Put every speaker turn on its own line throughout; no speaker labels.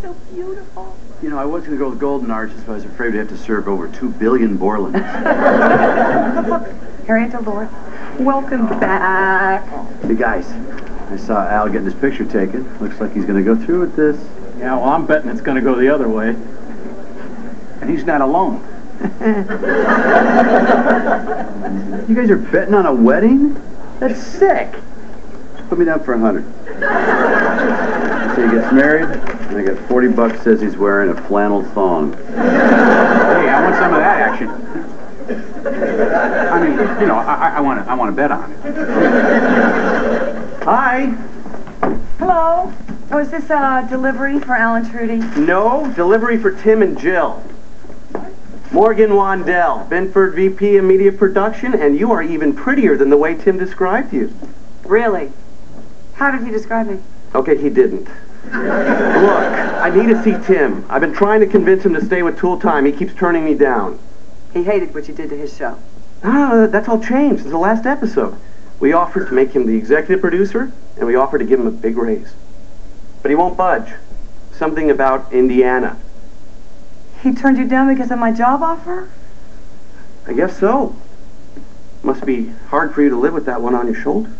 so beautiful.
You know, I was going to go with Golden Arches, but I was afraid we'd have to serve over 2 billion Borlands.
Harriet Dolores, welcome back.
Hey, guys, I saw Al getting his picture taken. Looks like he's going to go through with this.
Yeah, well, I'm betting it's going to go the other way. And he's not alone.
You guys are betting on a wedding? That's sick. Put me down for 100. So he gets married, and I got $40, says he's wearing a flannel thong.
Hey, I want some of that action. I mean, you know, I want to bet on it.
Hi.
Hello. Oh, is this a delivery for Alan Trudy?
No, delivery for Tim and Jill. Morgan Wandell, Benford VP of Media Production, and you are even prettier than the way Tim described you.
Really? How did he describe me?
Okay, he didn't. Look, I need to see Tim. I've been trying to convince him to stay with Tool Time. He keeps turning me down.
He hated what you did to his show.
Ah, that's all changed since the last episode. We offered to make him the executive producer, and we offered to give him a big raise. But he won't budge. Something about Indiana.
He turned you down because of my job offer?
I guess so. Must be hard for you to live with that one on your shoulder.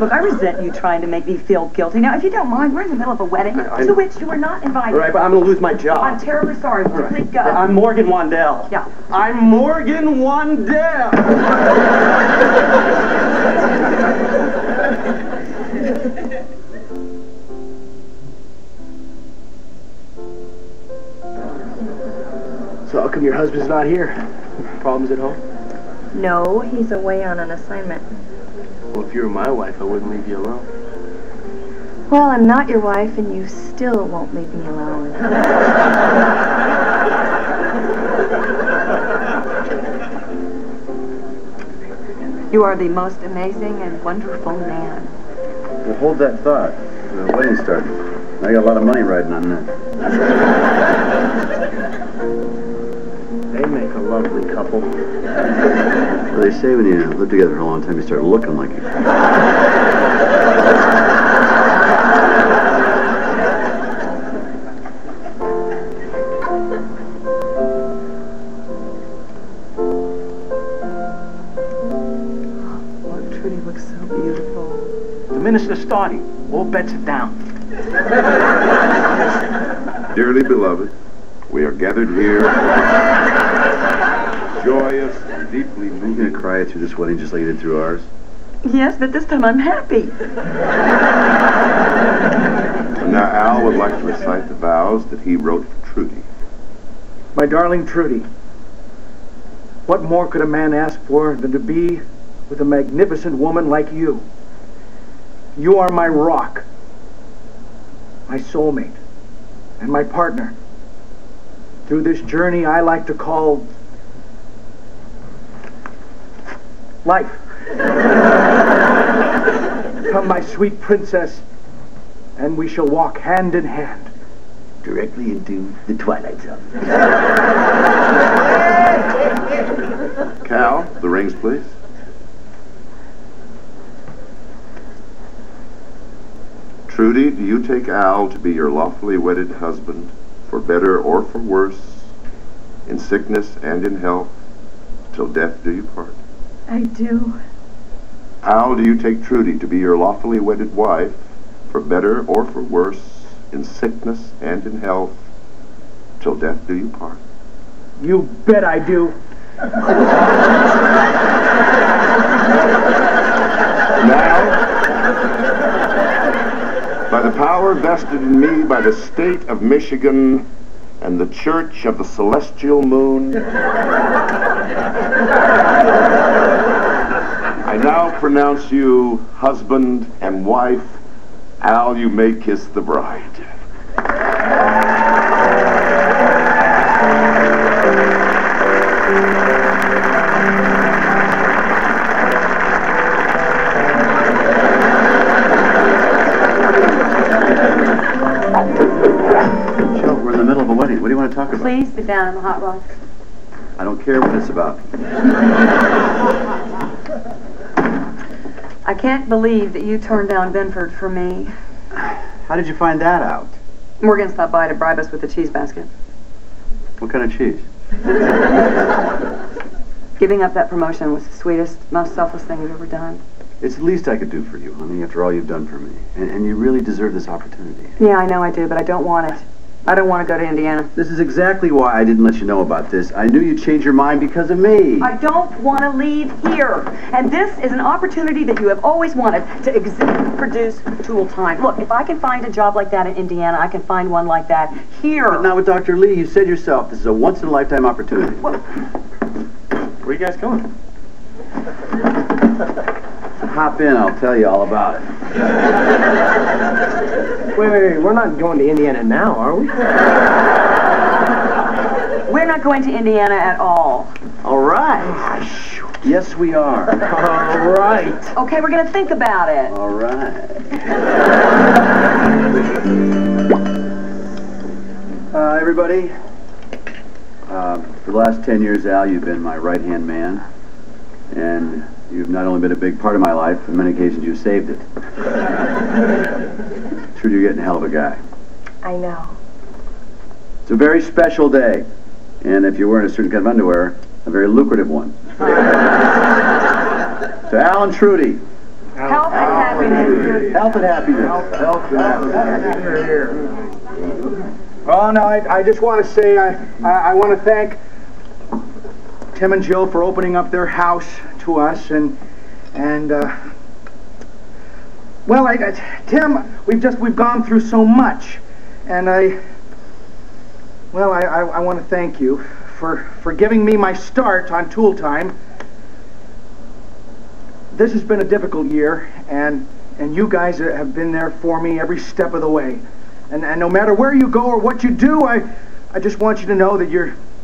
Look, I resent you trying to make me feel guilty. Now, if you don't mind, we're in the middle of a wedding to which you were not invited.
All right, but I'm going to lose my job.
I'm terribly sorry. Would you please go?
I'm Morgan Wandell.
Yeah.
I'm Morgan Wandell.
So how come your husband's not here? Problems at home?
No, he's away on an assignment.
Well, if you were my wife, I wouldn't leave you alone.
Well, I'm not your wife, and you still won't leave me alone.
You are the most amazing and wonderful man.
Well, hold that thought. The wedding's starting. I got a lot of money riding on that.
They make a lovely couple.
Well, they say when you live together for a long time, you start looking like it.
Oh, Trudy looks so beautiful.
The minister's starting. All bets are down.
Dearly beloved, we are gathered here, joyous and deeply
Are you
moved.
going to cry through this wedding just like you did through ours?
Yes, but this time I'm happy.
And now Al would like to recite the vows that he wrote for Trudy.
My darling Trudy, what more could a man ask for than to be with a magnificent woman like you? You are my rock, my soulmate, and my partner. Through this journey I like to call life. Come, my sweet princess, and we shall walk hand in hand
directly into the twilight zone.
Cal, the rings, please. Trudy, do you take Al to be your lawfully wedded husband, for better or for worse, in sickness and in health, till death do you part?
I do.
Al, do you take Trudy to be your lawfully wedded wife, for better or for worse, in sickness and in health, till death do you part?
You bet I do.
Now, by the power vested in me by the state of Michigan and the Church of the Celestial Moon, I now pronounce you husband and wife. Al, you may kiss the bride.
Joe, we're in the middle of a wedding. What do you want to talk about?
Please sit down on the hot rock.
I don't care what it's about.
I can't believe that you turned down Benford for me.
How did you find that out?
Morgan stopped by to bribe us with a cheese basket.
What kind of cheese?
Giving up that promotion was the sweetest, most selfless thing you've ever done.
It's the least I could do for you, honey, after all you've done for me. And you really deserve this opportunity.
Yeah, I know I do, but I don't want it. I don't want to go to Indiana.
This is exactly why I didn't let you know about this. I knew you'd change your mind because of me.
I don't want to leave here. And this is an opportunity that you have always wanted, to exhibit, produce Tool Time. Look, if I can find a job like that in Indiana, I can find one like that here.
But not with Dr. Lee. You said yourself, this is a once-in-a-lifetime opportunity.
Where are you guys going?
Hop in, I'll tell you all about it.
Wait, we're not going to Indiana now, are we?
We're not going to Indiana at all.
All right. Yes, we are.
All right.
Okay, we're going to think about it.
All right. Everybody, for the last 10 years, Al, you've been my right-hand man. And you've not only been a big part of my life, on many occasions you've saved it. Trudy, you're getting a hell of a guy.
I know.
It's a very special day. And if you're wearing a certain kind of underwear, a very lucrative one. So Al and Trudy.
Health and happiness.
Health and happiness. Health and happiness.
Here. Oh, no, I just want to say I want to thank Tim and Jill for opening up their house to us, and well, Tim, we've gone through so much, and I want to thank you for giving me my start on Tool Time. This has been a difficult year, and you guys have been there for me every step of the way, and no matter where you go or what you do, I just want you to know that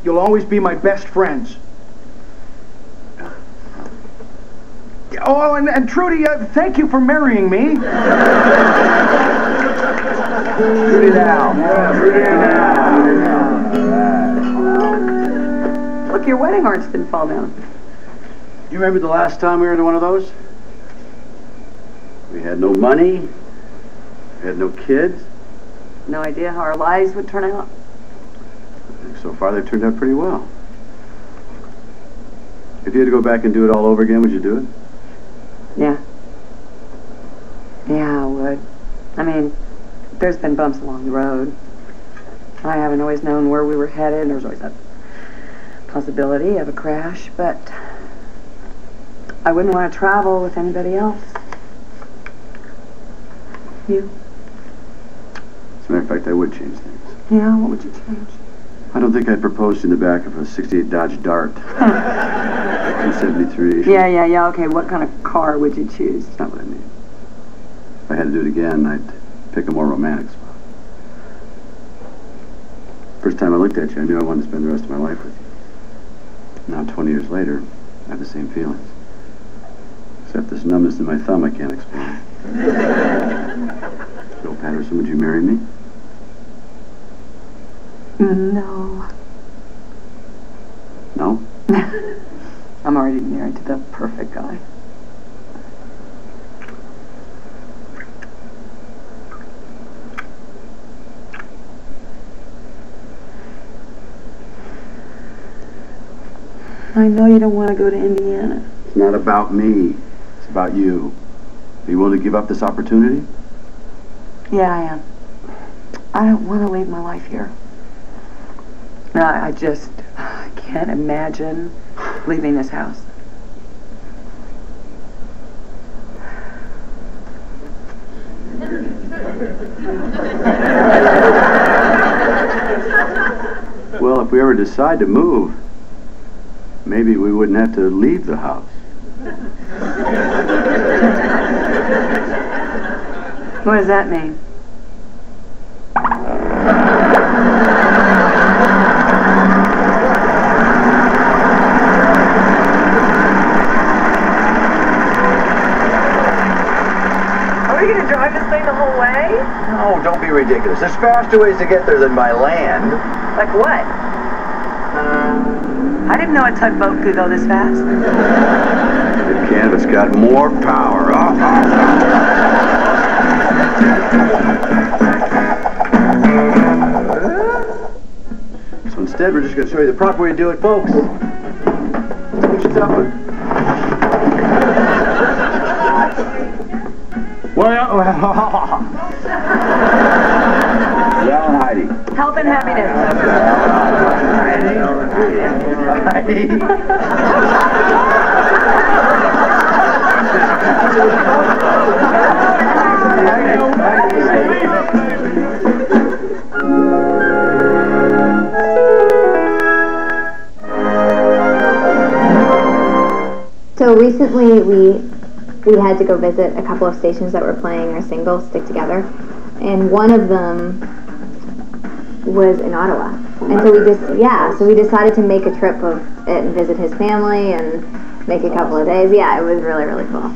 you'll always be my best friends. Oh, and Trudy, thank you for marrying me.
Trudy now. Trudy now.
Look, your wedding hearts didn't fall down.
Do you remember the last time we were in one of those? We had no money. We had no kids.
No idea how our lives would turn out.
I think so far they've turned out pretty well. If you had to go back and do it all over again, would you do it?
Yeah. Yeah, I would. I mean, there's been bumps along the road. I haven't always known where we were headed, and there's always that possibility of a crash, but I wouldn't want to travel with anybody else. You?
As a matter of fact, I would change things.
Yeah, what would you change?
I don't think I'd propose in the back of a '68 Dodge Dart. 273.
Yeah, okay, what kind of car would you choose?
That's not what I mean. If I had to do it again, I'd pick a more romantic spot. First time I looked at you, I knew I wanted to spend the rest of my life with you. Now, 20 years later, I have the same feelings. Except this numbness in my thumb I can't explain. Bill Patterson, would you marry me?
No.
No?
I'm already married to the perfect guy. I know you don't want to go to Indiana.
It's not about me. It's about you. Are you willing to give up this opportunity?
Yeah, I am. I don't want to leave my life here. No, I can't imagine leaving this house.
Well, if we ever decide to move, maybe we wouldn't have to leave the house.
What does that mean? Are we going to drive this thing the whole way?
No, don't be ridiculous. There's faster ways to get there than by land.
Like what? I didn't know a tugboat could go this fast.
It can, but it's got more power. So instead, we're just going to show you the proper way to do it, folks. What you doing?
Well,
Well, Heidi.
Health and happiness.
So recently we had to go visit a couple of stations that were playing our single Stick Together, and one of them was in Ottawa. And so we decided to make a trip of it and visit his family and make a couple of days. Yeah, it was really, really cool.